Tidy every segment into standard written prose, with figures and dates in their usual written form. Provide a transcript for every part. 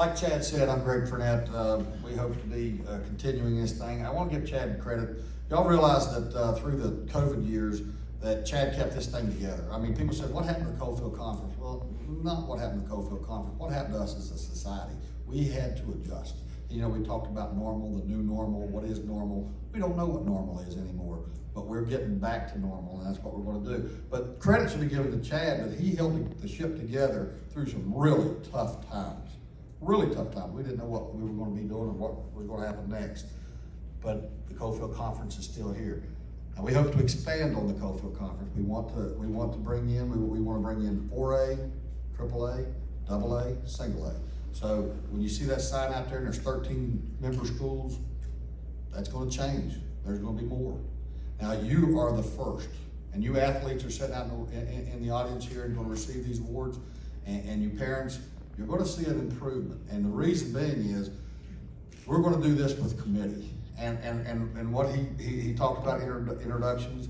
Like Chad said, I'm Greg Fernett. We hope to be continuing this thing. I want to give Chad credit. Y'all realize that through the COVID years that Chad kept this thing together. I mean, people said, what happened to the Coalfield Conference? Well, not what happened to the Coalfield Conference. What happened to us as a society? We had to adjust. You know, we talked about normal, the new normal, what is normal. We don't know what normal is anymore, but we're getting back to normal, and that's what we're going to do. But credit should be given to Chad that he held the ship together through some really tough times. Really tough time. We didn't know what we were going to be doing or what was going to happen next. But the Coalfield Conference is still here. And we hope to expand on the Coalfield Conference. We want to bring in 4A, AAA, AA, single A. So when you see that sign out there and there's 13 member schools, that's going to change. There's going to be more. Now you are the first. And you athletes are sitting out in the audience here and going to receive these awards. And you parents, you're going to see an improvement. And the reason being is we're going to do this with committee. And what he talked about introductions,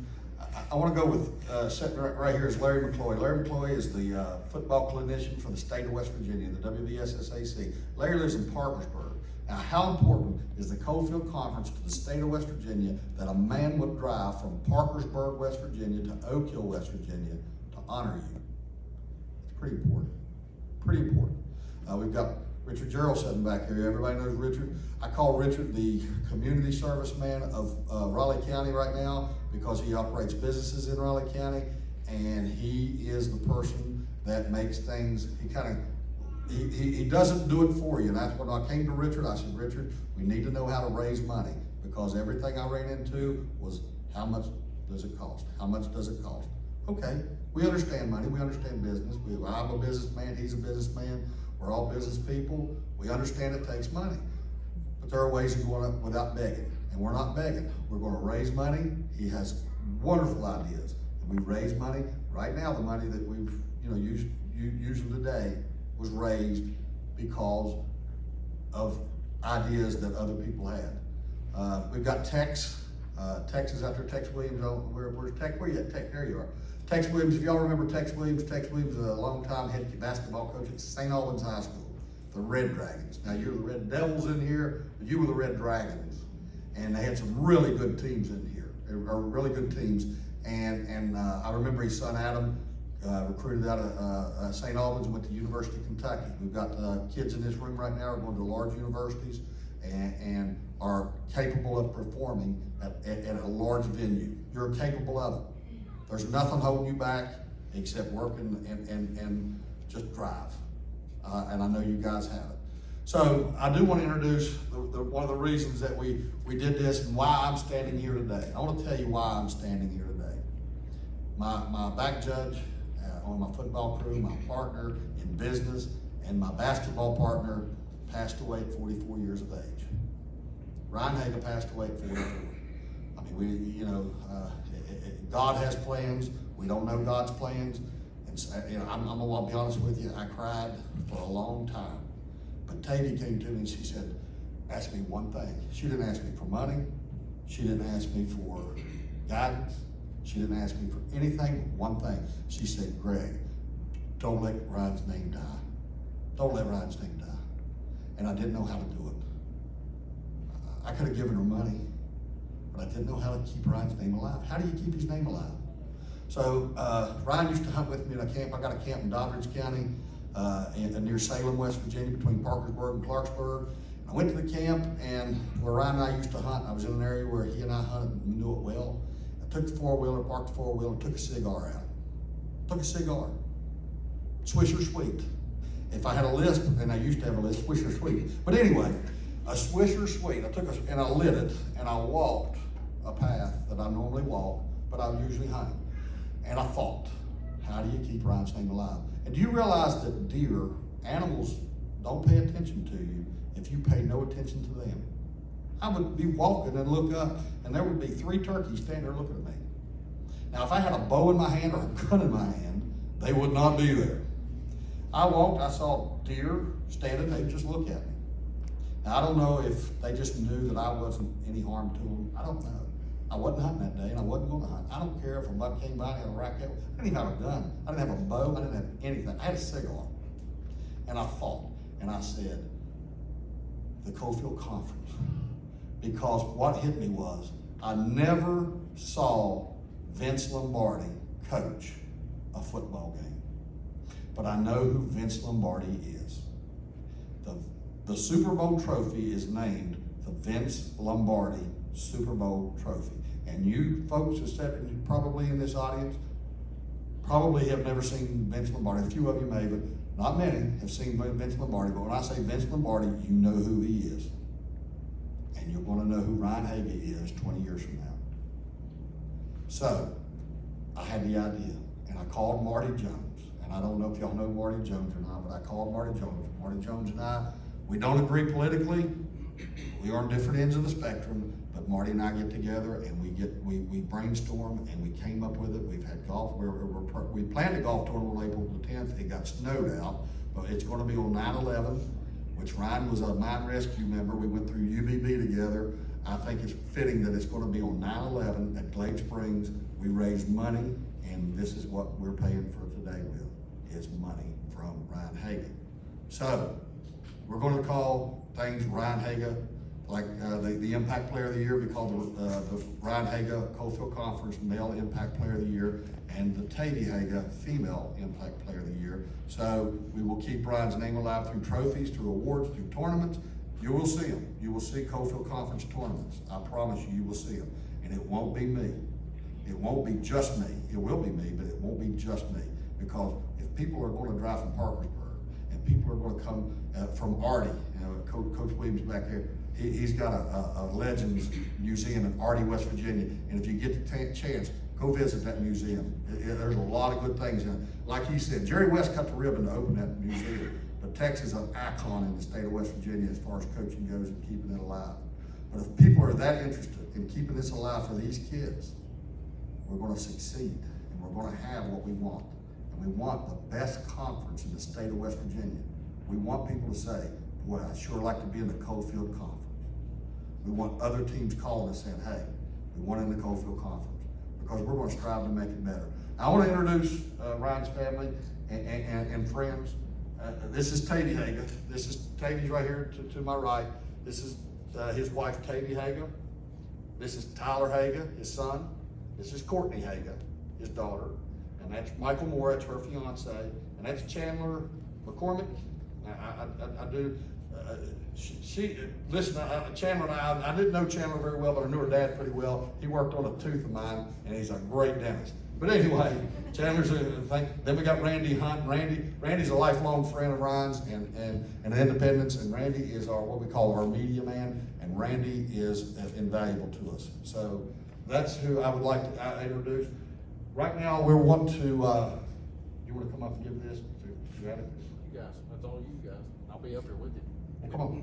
I want to go with, sitting right here is Larry McCloy. Larry McCloy is the football clinician for the state of West Virginia, the WVSSAC. Larry lives in Parkersburg. Now, how important is the Coalfield Conference to the state of West Virginia that a man would drive from Parkersburg, West Virginia to Oak Hill, West Virginia to honor you? It's pretty important. Pretty important. We've got Richard Gerald sitting back here. Everybody knows Richard. I call Richard the community serviceman of Raleigh County right now because he operates businesses in Raleigh County, and he is the person that makes things, he doesn't do it for you. And that's when I came to Richard. I said, Richard, we need to know how to raise money, because everything I ran into was, how much does it cost? How much does it cost? Okay, we understand money, we understand business. I'm a businessman, he's a businessman. We're all business people. We understand it takes money. But there are ways of going up without begging. And we're not begging. We're going to raise money. He has wonderful ideas. And we raise money. Right now, the money that we've using today was raised because of ideas that other people had. We've got Tex. Tex is out there. Tex Williams. Where's Tex? Where you at? Tex, there you are. Tex Williams, if y'all remember Tex Williams is a longtime head basketball coach at St. Albans High School, the Red Dragons. Now you're the Red Devils in here, but you were the Red Dragons. And they had some really good teams in here, really good teams. And I remember his son Adam recruited out of St. Albans and went to University of Kentucky. We've got kids in this room right now who are going to large universities and are capable of performing at a large venue. You're capable of it. There's nothing holding you back except working and just drive. And I know you guys have it. So I do want to introduce one of the reasons that we did this and why I'm standing here today. I want to tell you why I'm standing here today. My back judge on my football crew, my partner in business, and my basketball partner passed away at 44 years of age. Ryan Haga passed away at 44. I mean, God has plans. We don't know God's plans. And I'll be honest with you, I cried for a long time. But Tavie came to me and she said, ask me one thing. She didn't ask me for money. She didn't ask me for guidance. She didn't ask me for anything but one thing. She said, Greg, don't let Ryan's name die. Don't let Ryan's name die. And I didn't know how to do it. I could have given her money, but I didn't know how to keep Ryan's name alive. How do you keep his name alive? So Ryan used to hunt with me in a camp. I got a camp in Doddridge County near Salem, West Virginia, between Parkersburg and Clarksburg. I went to the camp, and where Ryan and I used to hunt, I was in an area where he and I hunted and knew it well. I took the four-wheeler, parked the four-wheeler, and took a cigar out. Took a cigar. Swisher Sweet. If I had a lisp, and I used to have a lisp, Swisher Sweet. But anyway, a Swisher Sweet. I took and I lit it, and I walked a path that I normally walk, but I'm usually hunting. And I thought, how do you keep Ryan's name alive? And do you realize that deer, animals, don't pay attention to you if you pay no attention to them? I would be walking and look up, and there would be 3 turkeys standing there looking at me. Now, if I had a bow in my hand or a gun in my hand, they would not be there. I walked, I saw deer standing, they'd just look at me. Now, I don't know if they just knew that I wasn't any harm to them. I don't know. I wasn't hunting that day, and I wasn't going to hunt. I don't care if a buck came by and had a racket. I didn't even have a gun. I didn't have a bow. I didn't have anything. I had a cigar. And I thought, and I said, the Coalfield Conference, because what hit me was I never saw Vince Lombardi coach a football game, but I know who Vince Lombardi is. The Super Bowl trophy is named the Vince Lombardi Super Bowl trophy. And you folks who sat probably in this audience probably have never seen Vince Lombardi. A few of you may, but not many have seen Vince Lombardi. But when I say Vince Lombardi, you know who he is. And you're going to know who Ryan Haga is 20 years from now. So I had the idea, and I called Marty Jones. And I don't know if y'all know Marty Jones or not, but I called Marty Jones. Marty Jones and I, we don't agree politically. We are on different ends of the spectrum, but Marty and I get together and we brainstorm and we came up with it. We've had golf. We planned a golf tournament on April the 10th. It got snowed out, but it's going to be on 9/11, which Ryan was a mine rescue member. We went through UBB together. I think it's fitting that it's going to be on 9/11 at Glade Springs. We raised money, and this is what we're paying for today with, is money from Ryan Haga. So we're going to call things Ryan Haga, like the Impact Player of the Year. We call the Ryan Haga Coalfield Conference Male Impact Player of the Year, and the Tavie Haga Female Impact Player of the Year. So we will keep Ryan's name alive through trophies, through awards, through tournaments. You will see them. You will see Coalfield Conference tournaments. I promise you, you will see them. And it won't be me. It won't be just me. It will be me, but it won't be just me. Because if people are going to drive from Parkersburg, and people are going to come from Artie, Coach Williams back there, he's got a Legends Museum in Artie, West Virginia. And if you get the chance, go visit that museum. There's a lot of good things in it. Like he said, Jerry West cut the ribbon to open that museum. But Texas is an icon in the state of West Virginia as far as coaching goes and keeping it alive. But if people are that interested in keeping this alive for these kids, we're going to succeed, and we're going to have what we want. And we want the best conference in the state of West Virginia. We want people to say, boy, I'd sure like to be in the Coalfield Conference. We want other teams calling us saying, hey, we want in the Coalfield Conference, because we're going to strive to make it better. I want to introduce Ryan's family and friends. This is Tavie Haga. This is Tavie's right here to my right. This is his wife, Tavie Haga. This is Tyler Haga, his son. This is Courtney Haga, his daughter. And that's Michael Moore, that's her fiance. And that's Chandler McCormick. Chandler and I didn't know Chandler very well, but I knew her dad pretty well. He worked on a tooth of mine, and he's a great dentist. But anyway, Chandler's then we got Randy Hunt. Randy's a lifelong friend of Ryan's and Independence, and Randy is what we call our media man, and Randy is invaluable to us. So that's who I would like to introduce. Right now, we want to, you want to come up and give this? You got it? You guys, that's all you guys. I'll be up here with you. Well, come on.